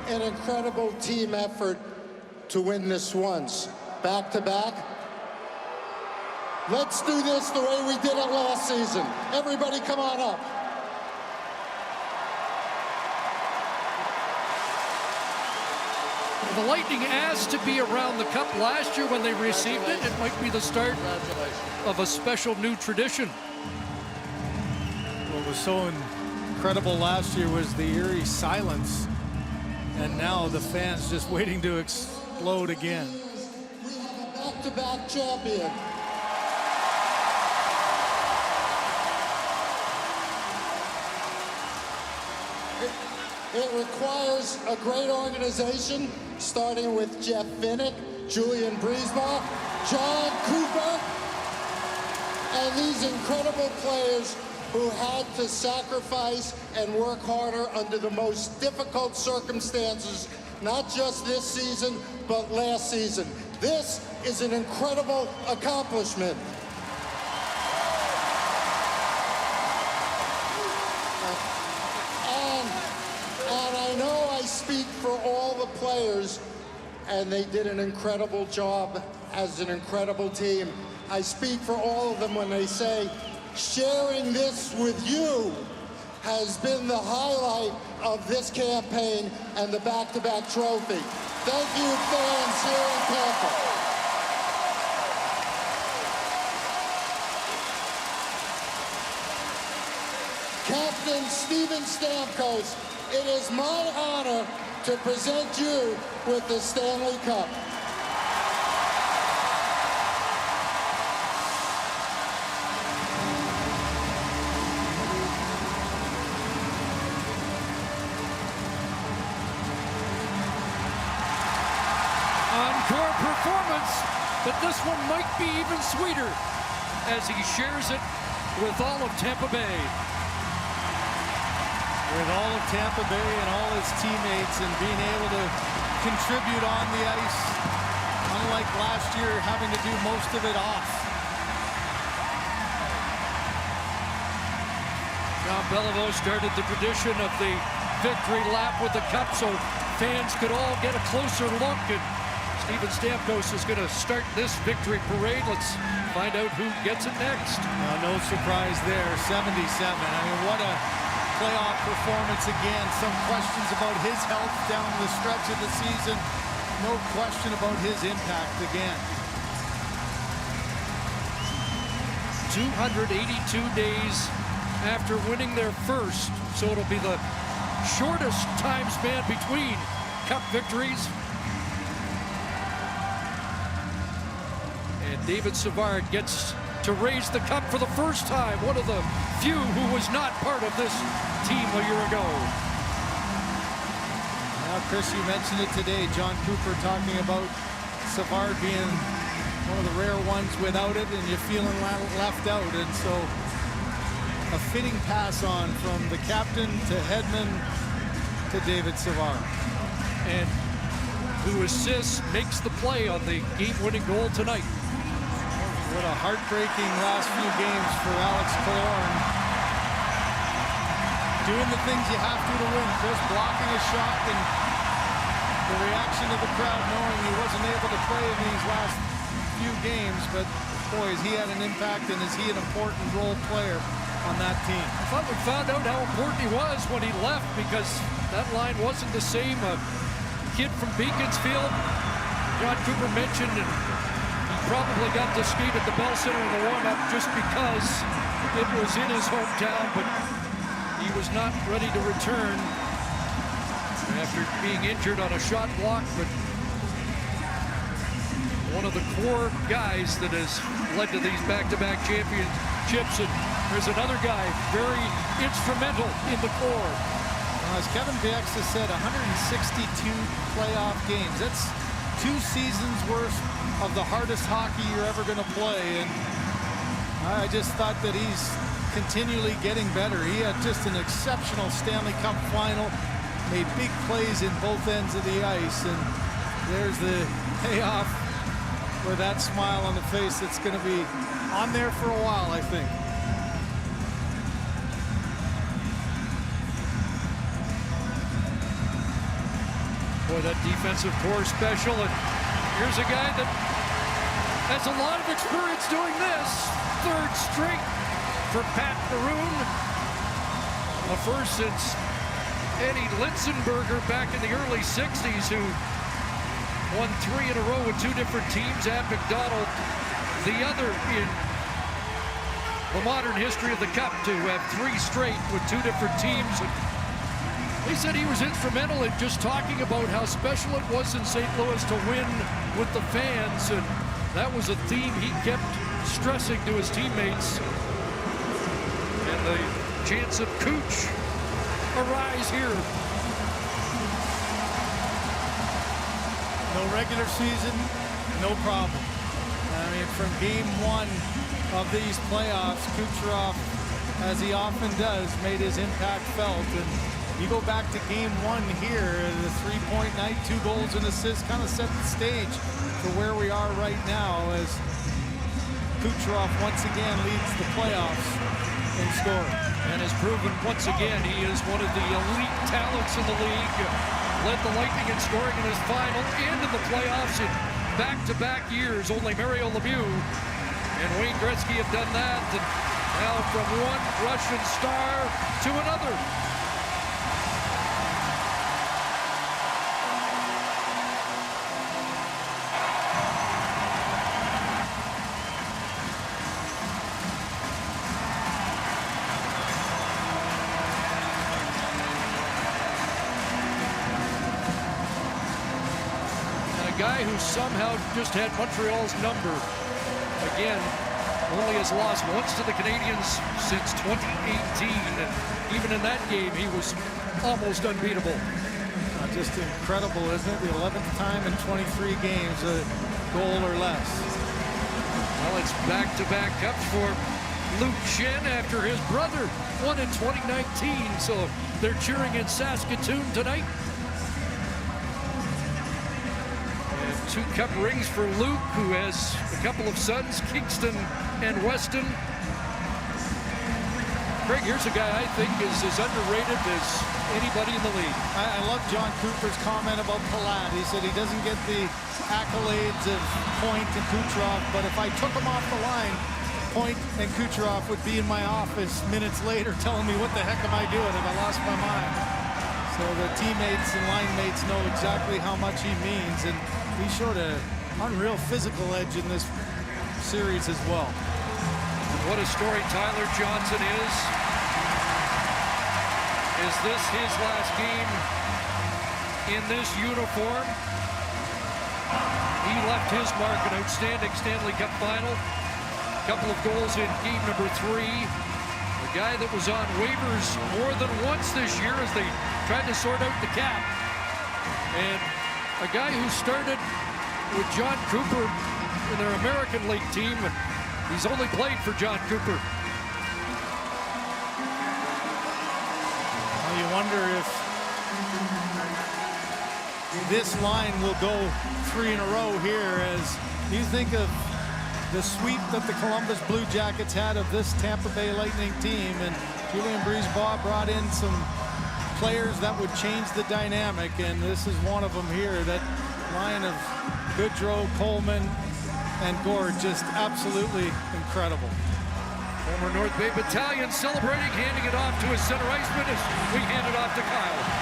an incredible team effort to win this once. Back to back. Let's do this the way we did it last season. Everybody come on up. The Lightning asked to be around the cup last year when they received it. It might be the start of a special new tradition. What was so incredible last year was the eerie silence, and now the fans just waiting to explode again. We have a back-to-back champion. It requires a great organization, starting with Jeff Vinnick, Julian Breesma, John Cooper, and these incredible players who had to sacrifice and work harder under the most difficult circumstances, not just this season, but last season. This is an incredible accomplishment. And I know I speak for all the players, and they did an incredible job as an incredible team. I speak for all of them when they say, sharing this with you has been the highlight of this campaign and the back-to-back trophy. Thank you, fans here in Tampa. Captain Steven Stamkos, it is my honor to present you with the Stanley Cup. Encore performance, but this one might be even sweeter as he shares it with all of Tampa Bay. With all of Tampa Bay and all his teammates, and being able to contribute on the ice, unlike last year having to do most of it off. John Beliveau started the tradition of the victory lap with the cup so fans could all get a closer look, and Steven Stamkos is going to start this victory parade. Let's find out who gets it next. No surprise there, 77. I mean, what a playoff performance again. Some questions about his health down the stretch of the season. No question about his impact again. 282 days after winning their first, so it'll be the shortest time span between cup victories. And David Savard gets to raise the cup for the first time, one of the few who was not part of this team a year ago. Now, Chris, you mentioned it today. John Cooper talking about Savard being one of the rare ones without it, and you're feeling left out. And so a fitting pass on from the captain to Hedman to David Savard. And who assists, makes the play on the game-winning goal tonight. What a heartbreaking last few games for Alex Killorn. Doing the things you have to win, Chris, blocking a shot, and the reaction of the crowd knowing he wasn't able to play in these last few games. But boy, he had an impact, and is he an important role player on that team. I thought we found out how important he was when he left, because that line wasn't the same. A kid from Beaconsfield, John Cooper mentioned, and probably got to skate at the Bell Center in the warm-up just because it was in his hometown, but he was not ready to return after being injured on a shot block. But one of the core guys that has led to these back-to-back championships, and there's another guy very instrumental in the core. As Kevin Bieksa said, 162 playoff games. That's 2 seasons worth of the hardest hockey you're ever going to play, and I just thought that he's continually getting better. He had just an exceptional Stanley Cup final, made big plays in both ends of the ice, and there's the payoff for that smile on the face that's going to be on there for a while, I think. boy, that defensive core special. And here's a guy that has a lot of experience doing this. Third straight for Pat Maroon. A first since Eddie Litzenberger back in the early 60s, who won 3 in a row with 2 different teams. At McDonald, the other in the modern history of the Cup to have 3 straight with 2 different teams. And they said he was instrumental in just talking about how special it was in St. Louis to win with the fans, and that was a theme he kept stressing to his teammates. And the chance of Cooch arise here. No regular season, no problem. I mean, from game 1 of these playoffs, Kucherov, as he often does, made his impact felt. And you go back to game 1 here, the 3-point night, 2 goals and assists, kind of set the stage for where we are right now, as Kucherov once again leads the playoffs in scoring. And has proven once again he is one of the elite talents in the league. Led the Lightning in scoring in his final and in the playoffs in back-to-back years. Only Mario Lemieux and Wayne Gretzky have done that. And now from one Russian star to another. Guy who somehow just had Montreal's number. Again, only has lost once to the Canadiens since 2018. And even in that game, he was almost unbeatable. Just incredible, isn't it? The 11th time in 23 games, a goal or less. Well, it's back-to-back cups for Luke Schenn after his brother won in 2019. So they're cheering in Saskatoon tonight. 2 cup rings for Luke, who has a couple of sons, Kingston and Weston. Craig, here's a guy I think is as underrated as anybody in the league. I love John Cooper's comment about Palat. He said he doesn't get the accolades of Point and Kucherov, but if I took him off the line, Point and Kucherov would be in my office minutes later telling me, what the heck am I doing? And I lost my mind. So the teammates and line mates know exactly how much he means, and he showed an unreal physical edge in this series as well. And what a story Tyler Johnson is. Is this his last game in this uniform? He left his mark, an outstanding Stanley Cup final. A couple of goals in game number 3. A guy that was on waivers more than once this year as they tried to sort out the cap. And a guy who started with John Cooper in their American League team, and he's only played for John Cooper. Well, you wonder if this line will go 3 in a row here, as you think of the sweep that the Columbus Blue Jackets had of this Tampa Bay Lightning team, and Julien Brisebois brought in some players that would change the dynamic, and this is one of them here. That line of Goodrow, Coleman, and Gord, just absolutely incredible. Former North Bay Battalion celebrating, handing it off to his center iceman as we hand it off to Kyle.